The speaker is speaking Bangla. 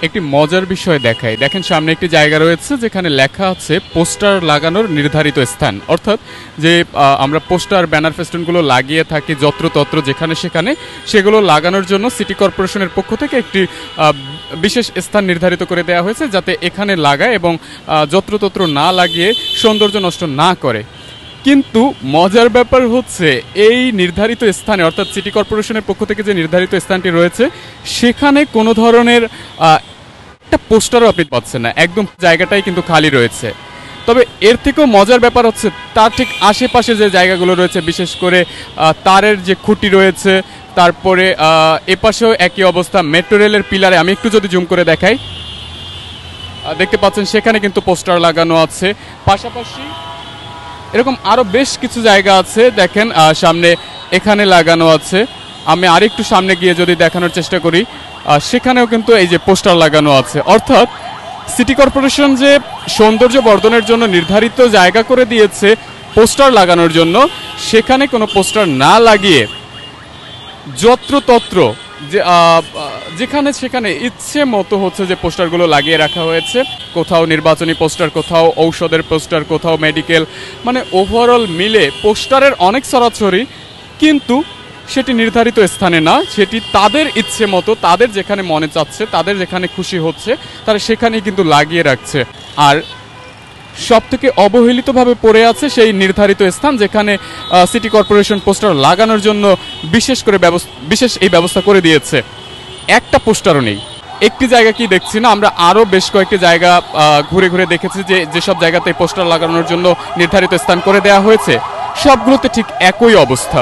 একটি মজার বিষয় দেখাই। দেখেন সামনে একটি জায়গা রয়েছে যেখানে লেখা আছে পোস্টার লাগানোর নির্ধারিত স্থান। অর্থাৎ যে আমরা পোস্টার ব্যানার ফেস্টুনগুলো লাগিয়ে থাকি যত্রতত্র যেখানে সেখানে, সেগুলো লাগানোর জন্য সিটি কর্পোরেশনের পক্ষ থেকে একটি বিশেষ স্থান নির্ধারিত করে দেওয়া হয়েছে যাতে এখানে লাগায় এবং যত্রতত্র না লাগিয়ে সৌন্দর্য নষ্ট না করে। কিন্তু মজার ব্যাপার হচ্ছে এই নির্ধারিত স্থানে অর্থাৎ সিটি কর্পোরেশনের পক্ষ থেকে যে নির্ধারিত স্থানটি রয়েছে সেখানে কোনো ধরনের একটা পোস্টারও আপনি পাচ্ছেন না, একদম জায়গাটাই কিন্তু খালি রয়েছে। তবে এর থেকেও মজার ব্যাপার হচ্ছে তার ঠিক আশেপাশে যে জায়গাগুলো রয়েছে, বিশেষ করে তারের যে খুঁটি রয়েছে, তারপরে এপাশেও একই অবস্থা। মেট্রো রেলের পিলারে আমি একটু যদি জুম করে দেখাই, দেখতে পাচ্ছেন সেখানে কিন্তু পোস্টার লাগানো আছে। পাশাপাশি এরকম আরও বেশ কিছু জায়গা আছে, দেখেন সামনে এখানে লাগানো আছে। আমি আরেকটু সামনে গিয়ে যদি দেখানোর চেষ্টা করি, সেখানেও কিন্তু এই যে পোস্টার লাগানো আছে। অর্থাৎ সিটি কর্পোরেশন যে সৌন্দর্য বর্ধনের জন্য নির্ধারিত জায়গা করে দিয়েছে পোস্টার লাগানোর জন্য, সেখানে কোনো পোস্টার না লাগিয়ে যত্রতত্র যেখানে সেখানে ইচ্ছে মতো হচ্ছে যে পোস্টারগুলো লাগিয়ে রাখা হয়েছে। কোথাও নির্বাচনী পোস্টার, কোথাও ঔষধের পোস্টার, কোথাও মেডিকেল, মানে ওভারঅল মিলে পোস্টারের অনেক ছড়াছড়ি, কিন্তু সেটি নির্ধারিত স্থানে না, সেটি তাদের ইচ্ছে মতো, তাদের যেখানে মনে চাচ্ছে, তাদের যেখানে খুশি হচ্ছে তারা সেখানেই কিন্তু লাগিয়ে রাখছে। আর সবথেকে অবহেলিতভাবে পড়ে আছে সেই নির্ধারিত স্থান যেখানে সিটি কর্পোরেশন পোস্টার লাগানোর জন্য বিশেষ এই ব্যবস্থা করে দিয়েছে। একটা পোস্টারও নেই। একটি জায়গা কি দেখছি না, আমরা আরও বেশ কয়েকটি জায়গা ঘুরে ঘুরে দেখেছি যেসব জায়গাতে পোস্টার লাগানোর জন্য নির্ধারিত স্থান করে দেওয়া হয়েছে, সবগুলোতে ঠিক একই অবস্থা।